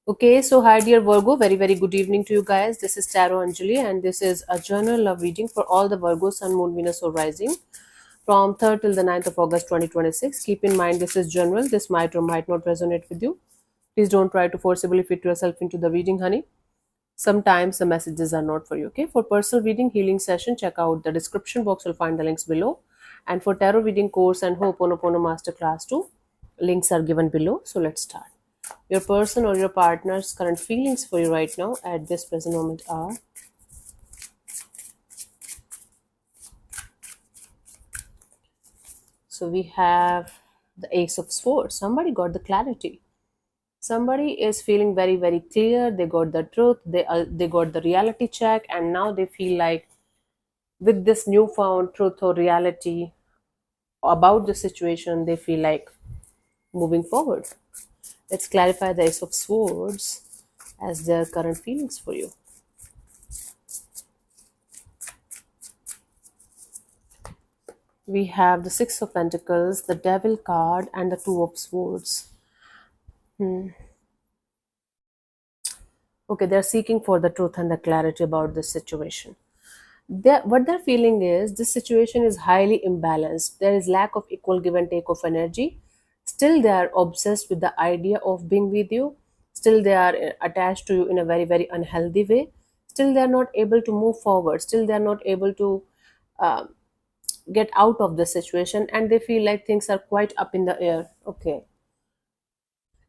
Okay, so hi dear Virgo, very good evening to you guys. This is Tarot Anjali, and this is a journal love reading for all the Virgo, Sun, Moon, Venus, or Rising from 3rd till the 9th of August 2026. Keep in mind this is general, this might or might not resonate with you. Please don't try to forcibly fit yourself into the reading, honey. Sometimes the messages are not for you. Okay, for personal reading, healing session, check out the description box, you'll find the links below. And for tarot reading course and Ho'oponopono masterclass too, links are given below. So let's start. Your person or your partner's current feelings for you right now at this present moment are. So we have the Ace of Swords. Somebody got the clarity. Somebody is feeling very clear. They got the truth. They got the reality check, and now they feel like with this newfound truth or reality about the situation, they feel like moving forward. Let's clarify the Ace of Swords as their current feelings for you. We have the Six of Pentacles, the Devil card, and the Two of Swords. Okay, they're seeking for the truth and the clarity about this situation. What they're feeling is this situation is highly imbalanced. There is lack of equal give and take of energy. Still, they are obsessed with the idea of being with you. Still, they are attached to you in a very unhealthy way. Still, they are not able to move forward. Still, they are not able to uh, get out of the situation, and they feel like things are quite up in the air. Okay,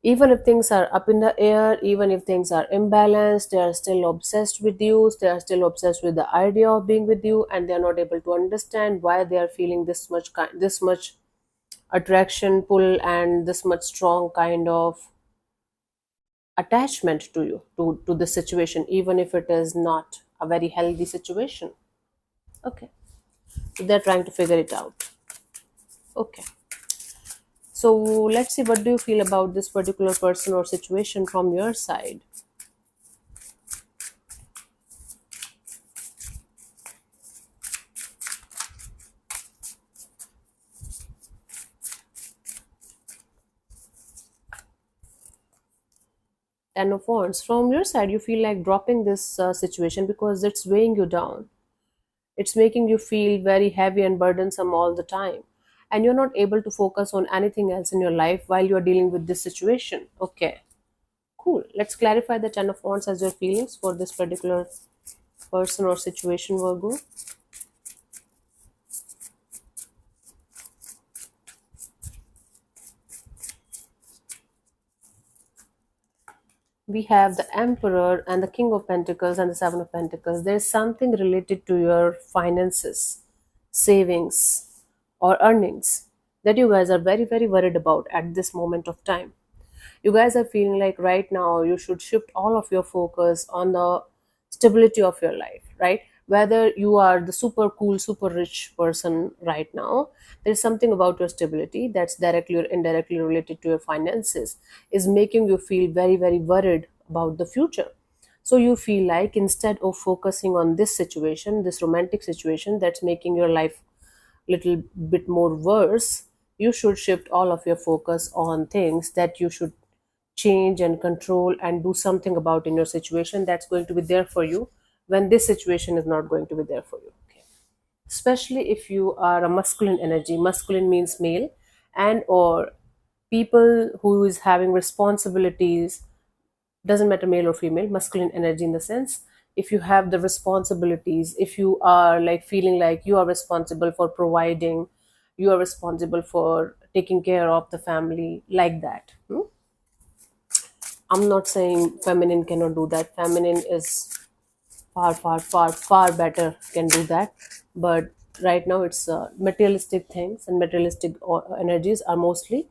even if things are up in the air, even if things are imbalanced, they are still obsessed with you. They are still obsessed with the idea of being with you, and they are not able to understand why they are feeling this much attraction pull and this much strong kind of attachment to you, to the situation, even if it is not a very healthy situation. Okay, so they're trying to figure it out. Okay, so let's see, what do you feel about this particular person or situation from your side? 10 of Wands. From your side, you feel like dropping this situation because it's weighing you down. It's making you feel very heavy and burdensome all the time. And you're not able to focus on anything else in your life while you're dealing with this situation. Okay, cool. Let's clarify the 10 of Wands as your feelings for this particular person or situation, Virgo. We have the Emperor and the King of Pentacles and the Seven of Pentacles. There's something related to your finances, savings, or earnings that you guys are very worried about at this moment of time. You guys are feeling like right now you should shift all of your focus on the stability of your life, right? Whether you are the super cool, super rich person right now, there's something about your stability that's directly or indirectly related to your finances is making you feel very worried about the future. So you feel like instead of focusing on this situation, this romantic situation that's making your life little bit more worse, you should shift all of your focus on things that you should change and control and do something about in your situation that's going to be there for you when this situation is not going to be there for you. Okay, especially if you are a masculine energy. Masculine means male, and or people who is having responsibilities, doesn't matter male or female, masculine energy in the sense, if you have the responsibilities, if you are like feeling like you are responsible for providing, you are responsible for taking care of the family, like that. I'm not saying feminine cannot do that. Feminine is far better can do that. But right now it's materialistic things, and materialistic energies are mostly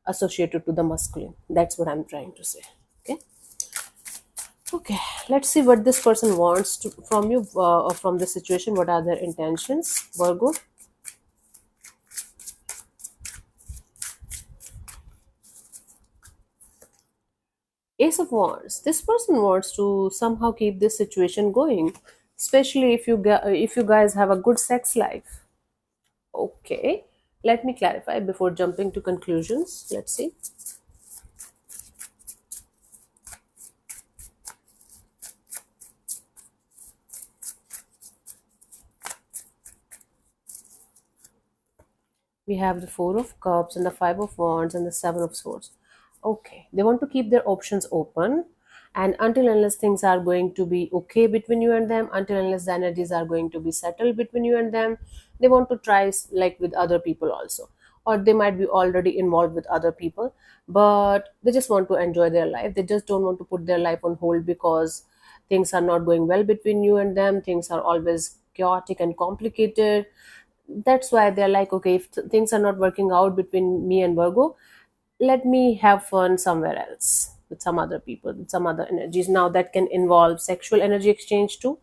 associated to the masculine. That's what I'm trying to say. Okay. Okay. Let's see what this person wants from you, or from the situation. What are their intentions, Virgo? Ace of Wands. This person wants to somehow keep this situation going, especially if you guys have a good sex life. Okay, let me clarify before jumping to conclusions. Let's see. We have the Four of Cups and the Five of Wands and the Seven of Swords. Okay, they want to keep their options open, and until unless things are going to be okay between you and them, until unless the energies are going to be settled between you and them, they want to try like with other people also, or they might be already involved with other people, but they just want to enjoy their life. They just don't want to put their life on hold because things are not going well between you and them. Things are always chaotic and complicated. That's why they're like, okay, if things are not working out between me and Virgo, let me have fun somewhere else with some other people, with some other energies. Now that can involve sexual energy exchange too,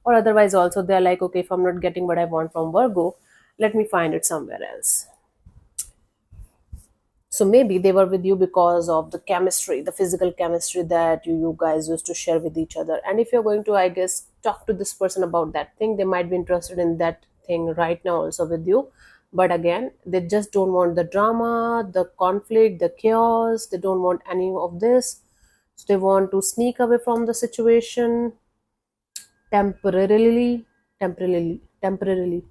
or otherwise also they're like, okay, if I'm not getting what I want from Virgo, let me find it somewhere else. So maybe they were with you because of the chemistry, the physical chemistry that you guys used to share with each other. And if you're going to, I guess, talk to this person about that thing, they might be interested in that thing right now also with you. But again, they just don't want the drama, the conflict, the chaos. They don't want any of this. So they want to sneak away from the situation temporarily, temporarily,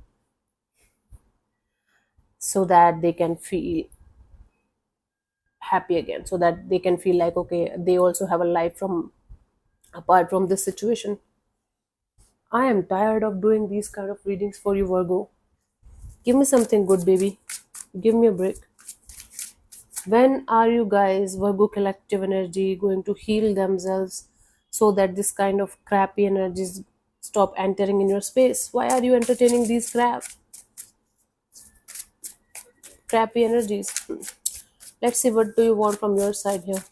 so that they can feel happy again, so that they can feel like, okay, they also have a life from apart from this situation. I am tired of doing these kind of readings for you, Virgo. Give me something good, baby. Give me a break. When are you guys, Virgo collective energy, going to heal themselves so that this kind of crappy energies stop entering in your space? Why are you entertaining these crappy energies? Let's see, what do you want from your side here?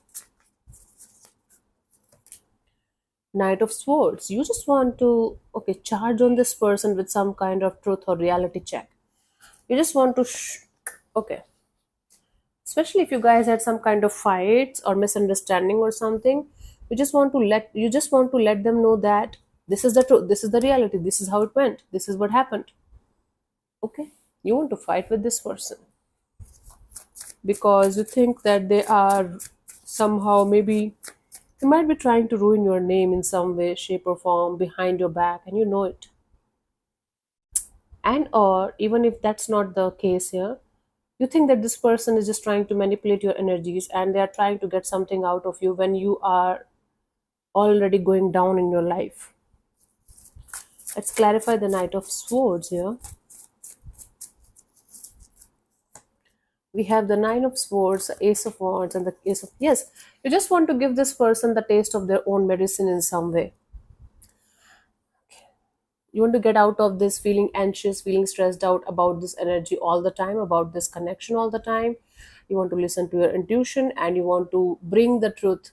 Knight of Swords. You just want to, okay, charge on this person with some kind of truth or reality check. You just want to, okay. Especially if you guys had some kind of fights or misunderstanding or something, you just want to let them know that this is the truth, this is the reality, this is how it went, this is what happened. Okay, you want to fight with this person because you think that they are somehow, maybe they might be trying to ruin your name in some way, shape, or form behind your back, and you know it. And or even if that's not the case here, you think that this person is just trying to manipulate your energies and they are trying to get something out of you when you are already going down in your life. Let's clarify the Knight of Swords here. We have the Nine of Swords, the Ace of Wands, and the Ace of, yes, you just want to give this person the taste of their own medicine in some way. You want to get out of this feeling anxious, feeling stressed out about this energy all the time, about this connection all the time. You want to listen to your intuition and you want to bring the truth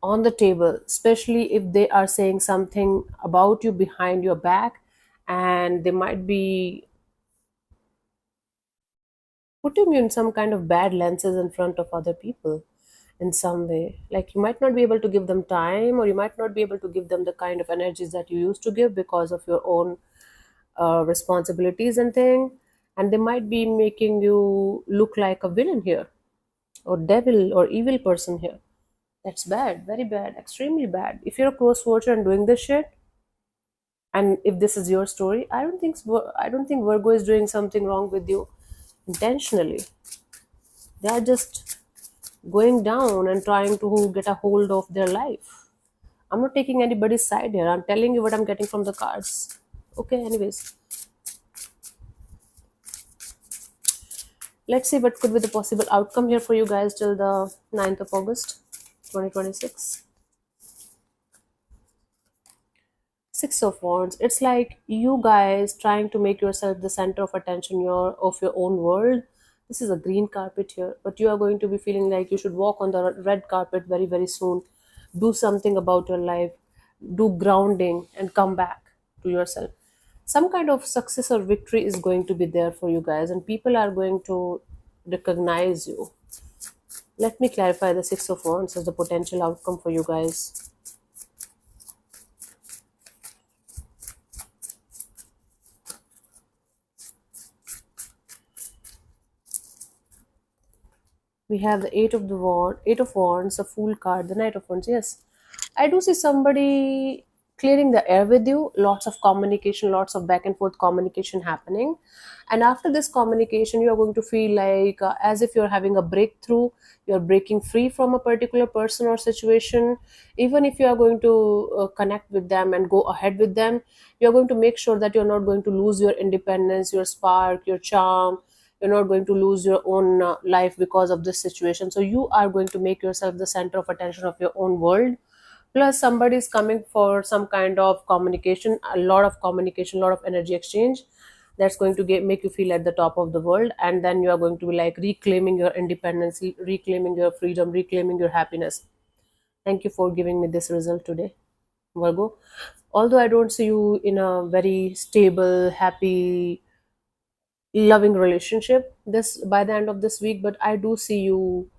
on the table, especially if they are saying something about you behind your back, and they might be putting you in some kind of bad lenses in front of other people in some way. Like, you might not be able to give them time, or you might not be able to give them the kind of energies that you used to give because of your own responsibilities and thing. And they might be making you look like a villain here, or devil or evil person here. That's bad, very bad, extremely bad. If you're a close watcher and doing this shit, and if this is your story, I don't think Virgo is doing something wrong with you intentionally. They are just going down and trying to get a hold of their life. I'm not taking anybody's side here. I'm telling you what I'm getting from the cards. Okay, anyways, let's see what could be the possible outcome here for you guys till the 9th of August 2026. Six of Wands. It's like you guys trying to make yourself the center of attention of your own world. This is a green carpet here, but you are going to be feeling like you should walk on the red carpet very, very soon. Do something about your life. Do grounding and come back to yourself. Some kind of success or victory is going to be there for you guys, and people are going to recognize you. Let me clarify the Six of Wands as the potential outcome for you guys. We have the Eight of Wands, the Fool card, the Knight of Wands. Yes, I do see somebody clearing the air with you, lots of communication, lots of back and forth communication happening. And after this communication, you are going to feel like as if you're having a breakthrough, you're breaking free from a particular person or situation. Even if you are going to connect with them and go ahead with them, you're going to make sure that you're not going to lose your independence, your spark, your charm. You're not going to lose your own life because of this situation. So you are going to make yourself the center of attention of your own world. Plus somebody is coming for some kind of communication, a lot of communication, a lot of energy exchange, that's going to make you feel at the top of the world. And then you are going to be like reclaiming your independence, reclaiming your freedom, reclaiming your happiness. Thank you for giving me this result today, Virgo. Although I don't see you in a very stable, happy, loving relationship this by the end of this week, but I do see you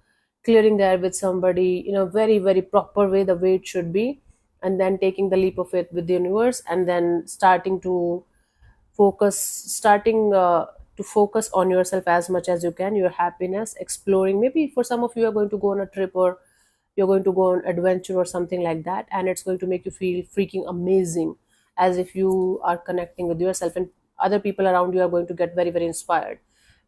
clearing the air with somebody in a very, very proper way, the way it should be, and then taking the leap of faith with the universe, and then starting to focus on yourself as much as you can, your happiness, exploring. Maybe for some of you are going to go on a trip, or you're going to go on adventure or something like that, and it's going to make you feel freaking amazing, as if you are connecting with yourself, and other people around you are going to get very, very inspired.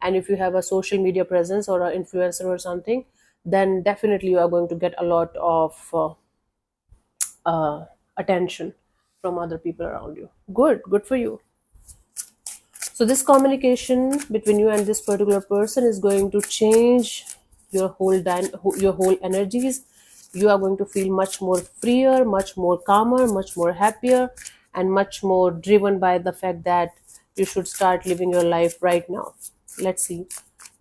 And if you have a social media presence or an influencer or something, then definitely you are going to get a lot of attention from other people around you. Good for you. So this communication between you and this particular person is going to change your your whole energies. You are going to feel much more freer, much more calmer, much more happier, and much more driven by the fact that you should start living your life right now. Let's see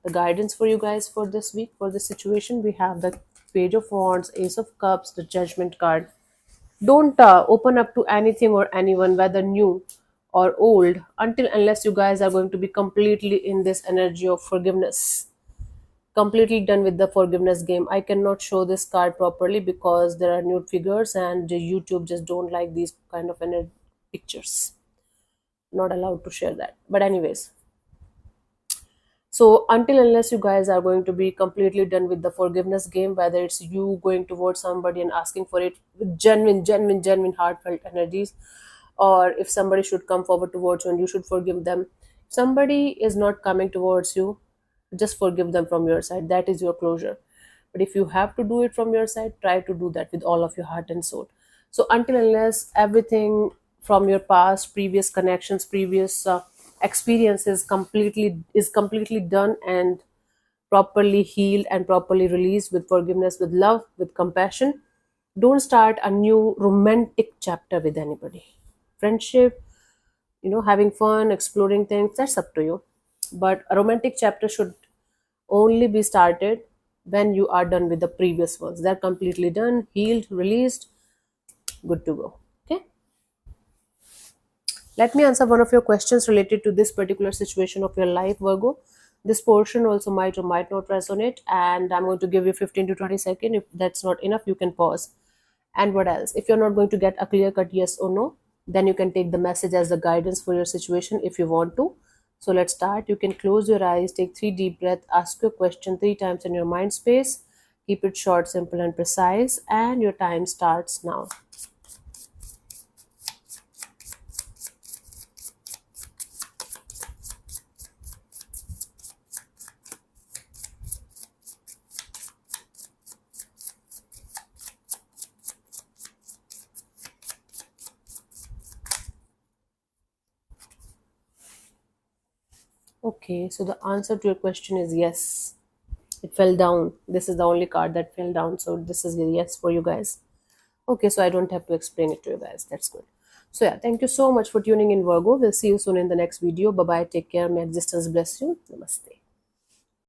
the guidance for you guys for this week, for this situation. We have the Page of Wands, Ace of Cups, the Judgment card. Don't open up to anything or anyone, whether new or old, until unless you guys are going to be completely in this energy of forgiveness, completely done with the forgiveness game. I cannot show this card properly because there are nude figures, and YouTube just don't like these kind of pictures. Not allowed to share that, but anyways. So until unless you guys are going to be completely done with the forgiveness game, whether it's you going towards somebody and asking for it with genuine heartfelt energies, or if somebody should come forward towards you and you should forgive them. If somebody is not coming towards you, just forgive them from your side. That is your closure. But if you have to do it from your side, try to do that with all of your heart and soul. So until unless everything from your past, previous connections, previous experiences completely done and properly healed and properly released with forgiveness, with love, with compassion, don't start a new romantic chapter with anybody. Friendship, having fun, exploring things, that's up to you. But a romantic chapter should only be started when you are done with the previous ones. They're completely done, healed, released, good to go. Okay. Let me answer one of your questions related to this particular situation of your life, Virgo. This portion also might or might not resonate, and I'm going to give you 15 to 20 seconds. If that's not enough, you can pause. And what else? If you're not going to get a clear cut yes or no, then you can take the message as the guidance for your situation if you want to. So let's start. You can close your eyes, take 3 deep breaths, ask your question 3 times in your mind space. Keep it short, simple, and precise, and your time starts now. Okay, so the answer to your question is yes. It fell down. This is the only card that fell down. So this is a yes for you guys. Okay, so I don't have to explain it to you guys. That's good. So yeah, thank you so much for tuning in, Virgo. We'll see you soon in the next video. Bye bye. Take care. May existence bless you. Namaste.